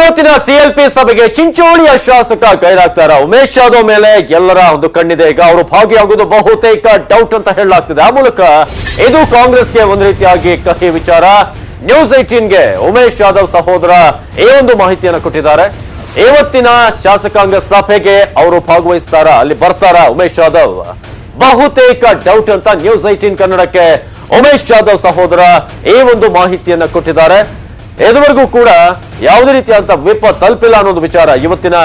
ಇವತ್ತಿನ ಸಿಎಲ್ಪಿ ಸಭೆಗೆ ಚಿಂಚೋಳಿಯ ಶಾಸಕ ಗೈರಾಗ್ತಾರ ಉಮೇಶ್ ಯಾದವ್ ಮೇಲೆ ಎಲ್ಲರ ಒಂದು ಕಣ್ಣಿದೆ. ಈಗ ಅವರು ಭಾಗಿಯಾಗುವುದು ಬಹುತೇಕ ಡೌಟ್ ಅಂತ ಹೇಳಲಾಗ್ತಿದೆ. ಆ ಮೂಲಕ ಇದು ಕಾಂಗ್ರೆಸ್ಗೆ ಒಂದು ರೀತಿಯಾಗಿ ಕಹಿ ವಿಚಾರ. ನ್ಯೂಸ್ 18ಗೆ ಉಮೇಶ್ ಯಾದವ್ ಸಹೋದರ ಈ ಒಂದು ಮಾಹಿತಿಯನ್ನು ಕೊಟ್ಟಿದ್ದಾರೆ. ಇವತ್ತಿನ ಶಾಸಕಾಂಗ ಸಭೆಗೆ ಅವರು ಭಾಗವಹಿಸ್ತಾರ, ಅಲ್ಲಿ ಬರ್ತಾರ ಉಮೇಶ್ ಯಾದವ್, ಬಹುತೇಕ ಡೌಟ್ ಅಂತ ನ್ಯೂಸ್ 18 ಕನ್ನಡಕ್ಕೆ ಉಮೇಶ್ ಯಾದವ್ ಸಹೋದರ ಈ ಒಂದು ಮಾಹಿತಿಯನ್ನ ಕೊಟ್ಟಿದ್ದಾರೆ. ಇದುವರೆಗೂ ಕೂಡ ಯಾವುದೇ ರೀತಿಯಾದಂತ ವಿಪ್ ತಲುಪಿಲ್ಲ ಅನ್ನೋದು ವಿಚಾರ. ಇವತ್ತಿನ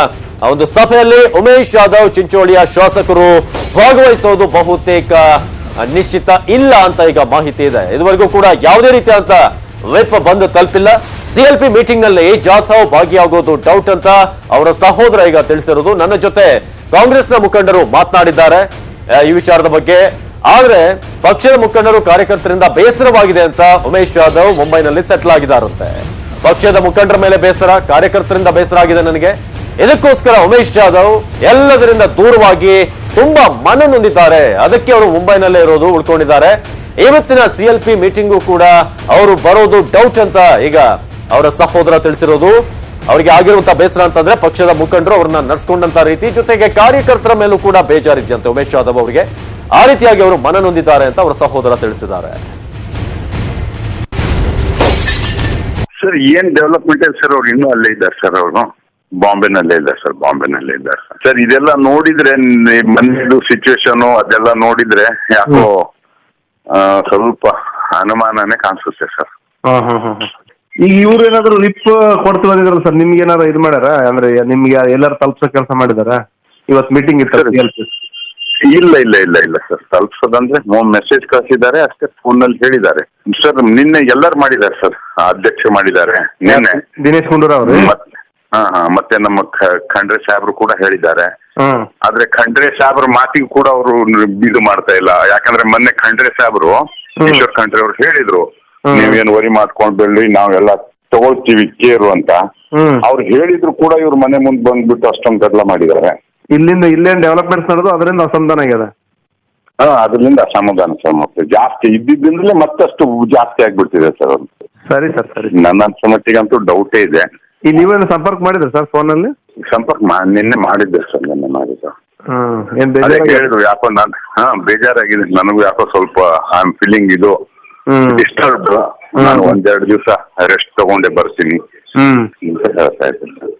ಒಂದು ಸಭೆಯಲ್ಲಿ ಉಮೇಶ್ ಯಾದವ್ ಚಿಂಚೋಳಿಯ ಶಾಸಕರು ಭಾಗವಹಿಸೋದು ಬಹುತೇಕ ನಿಶ್ಚಿತ ಇಲ್ಲ ಅಂತ ಈಗ ಮಾಹಿತಿ ಇದೆ. ಇದುವರೆಗೂ ಕೂಡ ಯಾವುದೇ ರೀತಿಯಾದಂತ ವಿಪ್ ಬಂದು ತಲುಪಿಲ್ಲ. ಸಿಎಲ್ಪಿ ಮೀಟಿಂಗ್ ನಲ್ಲಿ ಜಾಧವ್ ಭಾಗಿಯಾಗೋದು ಡೌಟ್ ಅಂತ ಅವರ ಸಹೋದರ ಈಗ ತಿಳಿಸಿರೋದು. ನನ್ನ ಜೊತೆ ಕಾಂಗ್ರೆಸ್ನ ಮುಖಂಡರು ಮಾತನಾಡಿದ್ದಾರೆ ಈ ವಿಚಾರದ ಬಗ್ಗೆ. ಆದ್ರೆ ಪಕ್ಷದ ಮುಖಂಡರು ಕಾರ್ಯಕರ್ತರಿಂದ ಬೇಸರವಾಗಿದೆ ಅಂತ ಉಮೇಶ್ ಯಾದವ್ ಮುಂಬೈನಲ್ಲಿ ಸೆಟ್ಲ್ ಆಗಿದ್ದಾರಂತೆ. ಪಕ್ಷದ ಮುಖಂಡರ ಮೇಲೆ ಬೇಸರ, ಕಾರ್ಯಕರ್ತರಿಂದ ಬೇಸರ ಆಗಿದೆ ನನಗೆ. ಇದಕ್ಕೋಸ್ಕರ ಉಮೇಶ್ ಯಾದವ್ ಎಲ್ಲದರಿಂದ ದೂರವಾಗಿ ತುಂಬಾ ಮನನೊಂದಿದ್ದಾರೆ. ಅದಕ್ಕೆ ಅವರು ಮುಂಬೈನಲ್ಲೇ ಇರೋದು, ಉಳ್ಕೊಂಡಿದ್ದಾರೆ. ಇವತ್ತಿನ ಸಿಎಲ್ಪಿ ಮೀಟಿಂಗು ಕೂಡ ಅವರು ಬರೋದು ಡೌಟ್ ಅಂತ ಈಗ ಅವರ ಸಹೋದರ ತಿಳಿಸಿರೋದು. ಅವರಿಗೆ ಆಗಿರುವಂತಹ ಬೇಸರ ಅಂತಂದ್ರೆ ಪಕ್ಷದ ಮುಖಂಡರು ಅವ್ರನ್ನ ನಡ್ಸ್ಕೊಂಡಂತ ರೀತಿ, ಜೊತೆಗೆ ಕಾರ್ಯಕರ್ತರ ಮೇಲೂ ಕೂಡ ಬೇಜಾರಿದ್ಯಂತೆ ಉಮೇಶ್ ಯಾದವ್ ಅವರಿಗೆ. ಆ ರೀತಿಯಾಗಿ ಅವರು ಮನನೊಂದಿದ್ದಾರೆ ಅಂತ ಅವರ ಸಹೋದರ ತಿಳಿಸಿದ್ದಾರೆ. ಸರ್ ಏನ್ ಡೆವಲಪ್ಮೆಂಟ್ ಇದೆ ಸರ್, ಅವ್ರು ಇನ್ನೂ ಅಲ್ಲೇ ಇದ್ದಾರೆ ಸರ್, ಅವರು ಬಾಂಬೆನಲ್ಲೇ ಇದ್ದಾರೆ ಸರ್, ಬಾಂಬೆನಲ್ಲೇ ಇದ್ದಾರೆ ಸರ್. ಇದೆಲ್ಲ ನೋಡಿದ್ರೆ ಮನೆಯದು ಸಿಚುವೇಶನ್ ಅದೆಲ್ಲ ನೋಡಿದ್ರೆ ಯಾಕೋ ಸ್ವಲ್ಪ ಅನುಮಾನನೇ ಕಾಣಿಸುತ್ತೆ ಸರ್. ಈಗ ಇವ್ರು ಏನಾದ್ರು ಲಿಪ್ ಕೊಡ್ತು ಬಂದಿದ್ರಲ್ಲ ಸರ್, ನಿಮ್ಗೆ ಏನಾದ್ರು ಇದು ಮಾಡ್ಯಾರ? ಅಂದ್ರೆ ನಿಮ್ಗೆ ಎಲ್ಲಾರು ತಲುಪ್ಸೋ ಕೆಲಸ ಮಾಡಿದಾರ? ಇವತ್ತು ಮೀಟಿಂಗ್ ಇತ್ತು. ಇಲ್ಲ ಇಲ್ಲ ಇಲ್ಲ ಇಲ್ಲ ಸರ್, ತಲುಪ್ಸೋದಂದ್ರೆ ಮೆಸೇಜ್ ಕಳಿಸಿದ್ದಾರೆ ಅಷ್ಟೇ, ಫೋನ್ ನಲ್ಲಿ ಹೇಳಿದ್ದಾರೆ ಸರ್. ನಿನ್ನೆ ಎಲ್ಲರೂ ಮಾಡಿದ್ದಾರೆ ಸರ್, ಅಧ್ಯಕ್ಷ ಮಾಡಿದ್ದಾರೆ ನಿನ್ನೆ, ದಿನೇಶ್ ಗುಂಡೂರಾವ್ ಅವರು. ಮತ್ತೆ ನಮ್ಮ ಖಂಡ್ರೆ ಸಾಹೇಬ್ರು ಕೂಡ ಹೇಳಿದ್ದಾರೆ. ಆದ್ರೆ ಖಂಡ್ರೆ ಸಾಹೇಬ್ರ ಮಾತಿಗೆ ಕೂಡ ಅವರು ಇದು ಮಾಡ್ತಾ ಇಲ್ಲ. ಯಾಕಂದ್ರೆ ಮೊನ್ನೆ ಖಂಡ್ರೆ ಸಾಹೇಬ್ರು, ಈಶ್ವರ್ ಖಂಡ್ರೆ ಅವ್ರು ಹೇಳಿದ್ರು, ನೀವೇನು ವರಿ ಮಾಡ್ಕೊಂಡ್ಬೇಡಿ, ನಾವೆಲ್ಲ ತಗೊಳ್ತೀವಿ ಕೇರು ಅಂತ. ಅವ್ರು ಹೇಳಿದ್ರು ಕೂಡ ಇವ್ರ ಮನೆ ಮುಂದೆ ಬಂದ್ಬಿಟ್ಟು ಅಷ್ಟೊಂದು ಗದ್ದಲ ಮಾಡಿದ್ದಾರೆ. ಇಲ್ಲಿಂದ ಇಲ್ಲೇನ್ ಡೆವಲಪ್ಮೆಂಟ್ಸ್ ನಡೆದು ಅದರಿಂದ ಅಸಮಾಧಾನ ಆಗ್ಯದ. ಅದರಿಂದ ಅಸಮಾಧಾನ ಸರ್, ಮತ್ತೆ ಜಾಸ್ತಿ ಇದ್ದಿದ್ದಿಂದಲೇ ಮತ್ತಷ್ಟು ಜಾಸ್ತಿ ಆಗ್ಬಿಡ್ತಿದೆ ಸರ್. ಅದು ಸರಿ ಸರ್, ಸರಿ. ನನ್ನ ಮಟ್ಟಿಗಂತೂ ಡೌಟೇ ಇದೆ. ಈ ನೀವೇನು ಸಂಪರ್ಕ ಮಾಡಿದ್ರಿ ಸರ್ ಫೋನಲ್ಲಿ? ಸಂಪರ್ಕ ನಿನ್ನೆ ಮಾಡಿದ್ದೆ ಸರ್, ನಿನ್ನೆ ಮಾಡಿದ್ದೆ. ಏನ್ ಹೇಳಿದ್ರು ಯಾಕೋ ನಾನು ಬೇಜಾರಾಗಿದೆ, ನನಗೂ ಯಾಕೋ ಸ್ವಲ್ಪ ಐ ಆಮ್ ಫೀಲಿಂಗ್ ಇದು ಡಿಸ್ಟರ್ಬ್, ನಾನು ಒಂದೆರಡು ದಿವಸ ರೆಸ್ಟ್ ತಗೊಂಡೆ ಬರ್ತೀನಿ ಅಂತ ಹೇಳ್ತಾ ಇದ್ದೆ ಸರ್.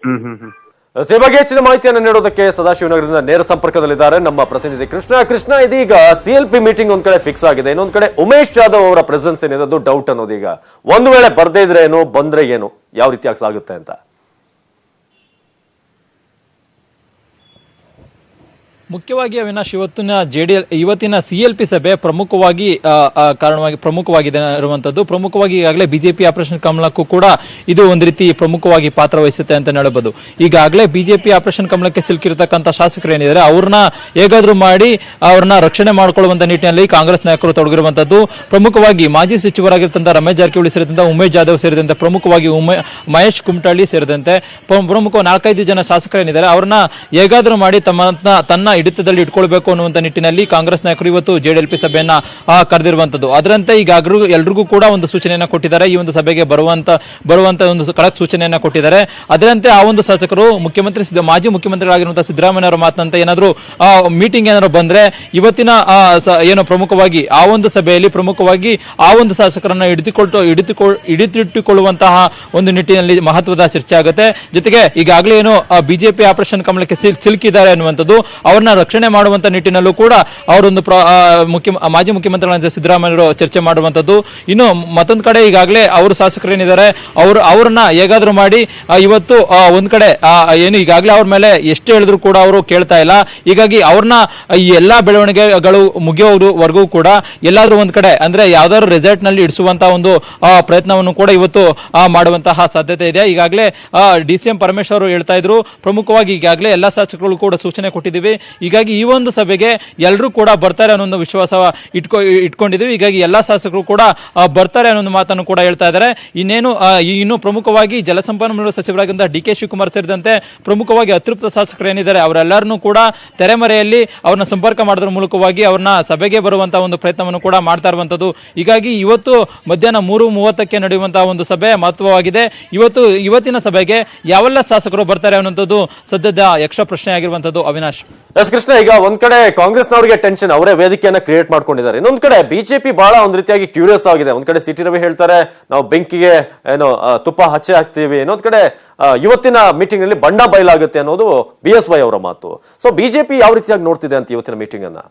ಈ ಬಗ್ಗೆ ಹೆಚ್ಚಿನ ಮಾಹಿತಿಯನ್ನು ನೀಡೋದಕ್ಕೆ ಸದಾಶಿವನಗರದಿಂದ ನೇರ ಸಂಪರ್ಕದಲ್ಲಿದ್ದಾರೆ ನಮ್ಮ ಪ್ರತಿನಿಧಿ ಕೃಷ್ಣ. ಇದೀಗ ಸಿಎಲ್ಪಿ ಮೀಟಿಂಗ್ ಒಂದ್ ಕಡೆ ಫಿಕ್ಸ್ ಆಗಿದೆ, ಇನ್ನೊಂದ್ ಕಡೆ ಉಮೇಶ್ ಯಾದವ್ ಅವರ ಪ್ರೆಸೆನ್ಸ್ ಏನಿದೆ ಅದು ಡೌಟ್ ಅನ್ನೋದು. ಈಗ ಒಂದು ವೇಳೆ ಬರ್ದೇ ಇದ್ರೆ ಏನು, ಬಂದ್ರೆ ಏನು, ಯಾವ ರೀತಿಯಾಗಿ ಸಾಗುತ್ತೆ ಅಂತ? ಮುಖ್ಯವಾಗಿ ಅವಿನಾಶ್, ಇವತ್ತಿನ ಸಿಎಲ್ಪಿ ಸಭೆ ಪ್ರಮುಖವಾಗಿದೆ ಇರುವಂತದ್ದು. ಪ್ರಮುಖವಾಗಿ ಈಗಾಗಲೇ ಬಿಜೆಪಿ ಆಪರೇಷನ್ ಕಮಲಕ್ಕೂ ಕೂಡ ಇದು ಒಂದು ರೀತಿ ಪ್ರಮುಖವಾಗಿ ಪಾತ್ರ ವಹಿಸುತ್ತೆ ಅಂತ ಹೇಳಬಹುದು. ಈಗಾಗಲೇ ಬಿಜೆಪಿ ಆಪರೇಷನ್ ಕಮಲಕ್ಕೆ ಸಿಲುಕಿರತಕ್ಕಂಥ ಶಾಸಕರು ಏನಿದ್ದಾರೆ ಅವ್ರನ್ನ ಹೇಗಾದ್ರೂ ಮಾಡಿ ಅವ್ರನ್ನ ರಕ್ಷಣೆ ಮಾಡಿಕೊಳ್ಳುವಂತ ನಿಟ್ಟಿನಲ್ಲಿ ಕಾಂಗ್ರೆಸ್ ನಾಯಕರು ತೊಡಗಿರುವಂತದ್ದು. ಪ್ರಮುಖವಾಗಿ ಮಾಜಿ ಸಚಿವರಾಗಿರ್ತಂತ ರಮೇಶ್ ಜಾರಕಿಹೊಳಿ ಸೇರಿದಂತೆ ಉಮೇಶ್ ಜಾಧವ್ ಸೇರಿದಂತೆ, ಪ್ರಮುಖವಾಗಿ ಮಹೇಶ್ ಕುಮಟಳ್ಳಿ ಸೇರಿದಂತೆ ಪ್ರಮುಖ 4-5 ಜನ ಶಾಸಕರೇನಿದ್ದಾರೆ ಅವ್ರನ್ನ ಹೇಗಾದ್ರೂ ಮಾಡಿ ತನ್ನ ಹಿಡಿತದಲ್ಲಿ ಇಟ್ಕೊಳ್ಬೇಕು ಅನ್ನುವಂತ ನಿಟ್ಟಿನಲ್ಲಿ ಕಾಂಗ್ರೆಸ್ ನಾಯಕರು ಇವತ್ತು ಜೆಡಿಎಲ್ಪಿ ಸಭೆಯನ್ನ ಕರೆದಿರುವಂತದ್ದು. ಅದರಂತೆ ಈಗ ಎಲ್ರಿಗೂ ಕೂಡ ಒಂದು ಸೂಚನೆಯನ್ನ ಕೊಟ್ಟಿದ್ದಾರೆ. ಈ ಒಂದು ಸಭೆಗೆ ಬರುವಂತ ಒಂದು ಖಡಕ್ ಸೂಚನೆಯನ್ನ ಕೊಟ್ಟಿದ್ದಾರೆ. ಅದರಂತೆ ಆ ಒಂದು ಶಾಸಕರು ಮಾಜಿ ಮುಖ್ಯಮಂತ್ರಿಗಳಾಗಿರುವಂತಹ ಸಿದ್ದರಾಮಯ್ಯ ಅವರ ಮಾತಂತೆ ಏನಾದ್ರು ಮೀಟಿಂಗ್ ಏನಾದ್ರು ಬಂದ್ರೆ ಇವತ್ತಿನ ಏನು ಪ್ರಮುಖವಾಗಿ ಆ ಒಂದು ಸಭೆಯಲ್ಲಿ ಪ್ರಮುಖವಾಗಿ ಆ ಒಂದು ಶಾಸಕರನ್ನ ಹಿಡಿದಿಟ್ಟುಕೊಳ್ಳುವಂತಹ ಒಂದು ನಿಟ್ಟಿನಲ್ಲಿ ಮಹತ್ವದ ಚರ್ಚೆ ಆಗುತ್ತೆ. ಜೊತೆಗೆ ಈಗಾಗಲೇ ಏನು ಬಿಜೆಪಿ ಆಪರೇಷನ್ ಕಮಲಕ್ಕೆ ಸಿಲುಕಿದ್ದಾರೆ ಅನ್ನುವಂಥದ್ದು, ಅವ್ರನ್ನ ರಕ್ಷಣೆ ಮಾಡುವಂತ ನಿಟ್ಟಿನಲ್ಲೂ ಕೂಡ ಅವರೊಂದು ಮಾಜಿ ಮುಖ್ಯಮಂತ್ರಿಗಳಾದ ಸಿದ್ದರಾಮಯ್ಯ ಚರ್ಚೆ ಮಾಡುವಂತದ್ದು. ಇನ್ನು ಮತ್ತೊಂದು ಕಡೆ ಈಗಾಗಲೇ ಅವರು ಶಾಸಕರೇನಿದ್ದಾರೆ ಅವ್ರನ್ನ ಹೇಗಾದ್ರೂ ಮಾಡಿ ಇವತ್ತು ಒಂದ್ ಕಡೆ ಏನು ಈಗಾಗಲೇ ಅವ್ರ ಮೇಲೆ ಎಷ್ಟು ಹೇಳಿದ್ರು ಕೂಡ ಅವರು ಕೇಳ್ತಾ ಇಲ್ಲ. ಹೀಗಾಗಿ ಅವ್ರನ್ನ ಈ ಎಲ್ಲಾ ಬೆಳವಣಿಗೆಗಳು ಮುಗಿಯೋವರೆಗೂ ಕೂಡ ಎಲ್ಲಾದ್ರೂ ಒಂದ್ ಕಡೆ ಅಂದ್ರೆ ಯಾವ್ದಾದ್ರು ರೆಸಾರ್ಟ್ ನಲ್ಲಿ ಇಡಿಸುವಂತಹ ಒಂದು ಪ್ರಯತ್ನವನ್ನು ಕೂಡ ಇವತ್ತು ಮಾಡುವಂತಹ ಸಾಧ್ಯತೆ ಇದೆ. ಈಗಾಗಲೇ ಡಿಸಿಎಂ ಪರಮೇಶ್ವರ್ ಅವರು ಹೇಳ್ತಾ ಇದ್ರು, ಪ್ರಮುಖವಾಗಿ ಈಗಾಗಲೇ ಎಲ್ಲಾ ಶಾಸಕರು ಕೂಡ ಸೂಚನೆ ಕೊಟ್ಟಿದ್ದೀವಿ, ಹೀಗಾಗಿ ಈ ಒಂದು ಸಭೆಗೆ ಎಲ್ಲರೂ ಕೂಡ ಬರ್ತಾರೆ ಅನ್ನೋ ಒಂದು ವಿಶ್ವಾಸ ಇಟ್ಕೊಂಡಿದ್ದೀವಿ. ಹೀಗಾಗಿ ಎಲ್ಲಾ ಶಾಸಕರು ಕೂಡ ಬರ್ತಾರೆ ಅನ್ನೋ ಒಂದು ಮಾತನ್ನು ಕೂಡ ಹೇಳ್ತಾ ಇದ್ದಾರೆ. ಇನ್ನು ಪ್ರಮುಖವಾಗಿ ಜಲಸಂಪನ್ಮೂಲ ಸಚಿವರಾಗಿದ್ದ ಡಿ.ಕೆ. ಶಿವಕುಮಾರ್ ಸೇರಿದಂತೆ ಪ್ರಮುಖವಾಗಿ ಅತೃಪ್ತ ಶಾಸಕರು ಏನಿದ್ದಾರೆ ಅವರೆಲ್ಲರನ್ನೂ ಕೂಡ ತೆರೆಮರೆಯಲ್ಲಿ ಅವ್ರನ್ನ ಸಂಪರ್ಕ ಮಾಡೋದ್ರ ಮೂಲಕವಾಗಿ ಅವ್ರನ್ನ ಸಭೆಗೆ ಬರುವಂತಹ ಒಂದು ಪ್ರಯತ್ನವನ್ನು ಕೂಡ ಮಾಡ್ತಾ ಇರುವಂತದ್ದು. ಹೀಗಾಗಿ ಇವತ್ತು ಮಧ್ಯಾಹ್ನ 3:30ಕ್ಕೆ ನಡೆಯುವಂತಹ ಒಂದು ಸಭೆ ಮಹತ್ವವಾಗಿದೆ. ಇವತ್ತಿನ ಸಭೆಗೆ ಯಾವೆಲ್ಲ ಶಾಸಕರು ಬರ್ತಾರೆ ಅನ್ನುವಂಥದ್ದು ಸದ್ಯದ ಯಕ್ಷ ಪ್ರಶ್ನೆ ಆಗಿರುವಂತದ್ದು. ಅವಿನಾಶ್. ಎಸ್ ಕೃಷ್ಣ, ಈಗ ಒಂದ್ ಕಡೆ ಕಾಂಗ್ರೆಸ್ನವರಿಗೆ ಟೆನ್ಷನ್, ಅವರೇ ವೇದಿಕೆಯನ್ನ ಕ್ರಿಯೇಟ್ ಮಾಡ್ಕೊಂಡಿದ್ದಾರೆ. ಇನ್ನೊಂದ್ ಕಡೆ ಬಿಜೆಪಿ ಬಹಳ ಒಂದ್ ರೀತಿಯಾಗಿ ಕ್ಯೂರಿಯಸ್ ಆಗಿದೆ. ಒಂದ್ ಕಡೆ ಸಿ.ಟಿ. ರವಿ ಹೇಳ್ತಾರೆ ನಾವು ಬೆಂಕಿಗೆ ತುಪ್ಪ ಹಚ್ಚೆ ಹಾಕ್ತೀವಿ, ಇನ್ನೊಂದ್ ಕಡೆ ಇವತ್ತಿನ ಮೀಟಿಂಗ್ ನಲ್ಲಿ ಬಣ್ಣ ಬಯಲಾಗುತ್ತೆ ಅನ್ನೋದು BSY ಅವರ ಮಾತು. ಸೊ ಬಿಜೆಪಿ ಯಾವ ರೀತಿಯಾಗಿ ನೋಡ್ತಿದೆ ಅಂತ ಇವತ್ತಿನ ಮೀಟಿಂಗ್ ಅನ್ನ?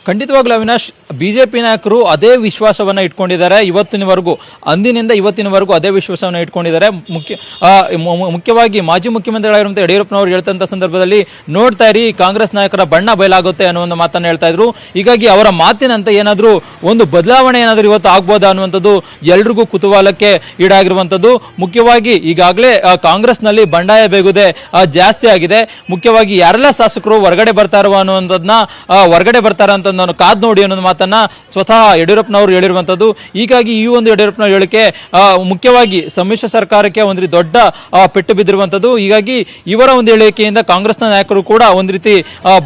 ಖಂಡಿತವಾಗ್ಲೂ ಅವಿನಾಶ್, ಬಿಜೆಪಿ ನಾಯಕರು ಅದೇ ವಿಶ್ವಾಸವನ್ನ ಇಟ್ಕೊಂಡಿದ್ದಾರೆ. ಅಂದಿನಿಂದ ಇವತ್ತಿನವರೆಗೂ ಅದೇ ವಿಶ್ವಾಸವನ್ನ ಇಟ್ಕೊಂಡಿದ್ದಾರೆ. ಮುಖ್ಯವಾಗಿ ಮಾಜಿ ಮುಖ್ಯಮಂತ್ರಿಗಳಾಗಿರುವಂತಹ ಯಡಿಯೂರಪ್ಪನವರು ಹೇಳ್ತಂತ ಸಂದರ್ಭದಲ್ಲಿ ನೋಡ್ತಾ ಇರಿ ಕಾಂಗ್ರೆಸ್ ನಾಯಕರ ಬಣ್ಣ ಬಯಲಾಗುತ್ತೆ ಅನ್ನೋ ಒಂದು ಮಾತನ್ನ ಹೇಳ್ತಾ ಇದ್ರು. ಹೀಗಾಗಿ ಅವರ ಮಾತಿನಂತೆ ಏನಾದ್ರೂ ಒಂದು ಬದಲಾವಣೆ ಏನಾದ್ರೂ ಇವತ್ತು ಆಗ್ಬೋದಾ ಅನ್ನುವಂಥದ್ದು ಎಲ್ರಿಗೂ ಕುತೂಹಲಕ್ಕೆ ಈಡಾಗಿರುವಂತದ್ದು. ಮುಖ್ಯವಾಗಿ ಈಗಾಗಲೇ ಕಾಂಗ್ರೆಸ್ ನಲ್ಲಿ ಬಂಡಾಯ ಬೇಗುದೆ ಜಾಸ್ತಿ ಆಗಿದೆ. ಮುಖ್ಯವಾಗಿ ಯಾರೆಲ್ಲ ಶಾಸಕರು ಹೊರಗಡೆ ಬರ್ತಾರೋ ಅನ್ನುವಂಥದ್ದನ್ನ ಹೊರಗಡೆ ಬರ್ತಾರ ಅಂತ ನಾನು ಕಾದ್ ನೋಡಿ ಅನ್ನೋ ಮಾತನ್ನ ಸ್ವತಃ ಯಡಿಯೂರಪ್ಪನವರು ಹೇಳಿರುವಂತದ್ದು. ಹೀಗಾಗಿ ಈ ಒಂದು ಯಡಿಯೂರಪ್ಪನವರ ಹೇಳಿಕೆ ಮುಖ್ಯವಾಗಿ ಸಮ್ಮಿಶ್ರ ಸರ್ಕಾರಕ್ಕೆ ಒಂದು ದೊಡ್ಡ ಪೆಟ್ಟು ಬಿದ್ದಿರುವಂತದ್ದು. ಹೀಗಾಗಿ ಇವರ ಒಂದು ಹೇಳಿಕೆಯಿಂದ ಕಾಂಗ್ರೆಸ್ನ ನಾಯಕರು ಕೂಡ ಒಂದ್ ರೀತಿ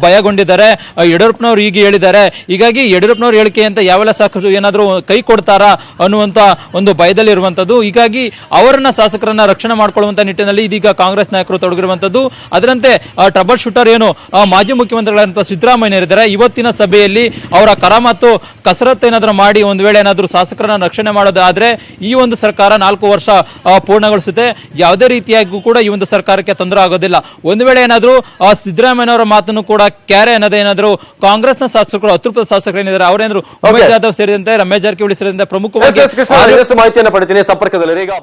ಭಯಗೊಂಡಿದ್ದಾರೆ. ಯಡಿಯೂರಪ್ಪನವರು ಹೀಗೆ ಹೇಳಿದ್ದಾರೆ. ಹೀಗಾಗಿ ಯಡಿಯೂರಪ್ಪನವರ ಹೇಳಿಕೆ ಅಂತ ಯಾವೆಲ್ಲ ಶಾಸಕರು ಏನಾದರೂ ಕೈ ಕೊಡ್ತಾರಾ ಅನ್ನುವಂತ ಒಂದು ಭಯದಲ್ಲಿ ಇರುವಂತದ್ದು. ಹೀಗಾಗಿ ಅವರನ್ನ ಶಾಸಕರನ್ನ ರಕ್ಷಣೆ ಮಾಡ್ಕೊಳ್ಳುವಂತ ನಿಟ್ಟಿನಲ್ಲಿ ಇದೀಗ ಕಾಂಗ್ರೆಸ್ ನಾಯಕರು ತೊಡಗಿರುವಂತದ್ದು. ಅದರಂತೆ ಟ್ರಬಲ್ ಶೂಟರ್ ಏನು ಮಾಜಿ ಮುಖ್ಯಮಂತ್ರಿಗಳಾದಂತಹ ಸಿದ್ದರಾಮಯ್ಯ ಇದ್ದಾರೆ, ಇವತ್ತಿನ ಸಭೆಯಲ್ಲಿ ಅವರ ಕರ ಮತ್ತು ಕಸರತ್ತು ಏನಾದರೂ ಮಾಡಿ ಒಂದು ವೇಳೆ ಏನಾದರೂ ಶಾಸಕರನ್ನ ರಕ್ಷಣೆ ಮಾಡೋದಾದ್ರೆ ಈ ಒಂದು ಸರ್ಕಾರ 4 ವರ್ಷ ಪೂರ್ಣಗೊಳಿಸುತ್ತೆ. ಯಾವುದೇ ರೀತಿಯಾಗೂ ಕೂಡ ಈ ಒಂದು ಸರ್ಕಾರಕ್ಕೆ ತೊಂದರೆ ಆಗೋದಿಲ್ಲ. ಒಂದು ವೇಳೆ ಏನಾದರೂ ಸಿದ್ದರಾಮಯ್ಯನವರ ಮಾತನ್ನು ಕೂಡ ಕ್ಯಾರೆ ಅನ್ನೋದೇನಾದರೂ ಕಾಂಗ್ರೆಸ್ನ ಶಾಸಕರು ಅತೃಪ್ತ ಶಾಸಕರು ಏನಿದ್ದಾರೆ ಅವರೇನಾದ್ರು ಉಮೇಶ್ ಜಾಧವ್ ಸೇರಿದಂತೆ ರಮೇಶ್ ಜಾರಕಿಹೊಳಿ ಸೇರಿದಂತೆ ಪ್ರಮುಖವಾಗಿ ಮಾಹಿತಿಯನ್ನು ಪಡಿತೀನಿ ಸಂಪರ್ಕದಲ್ಲಿ ಈಗ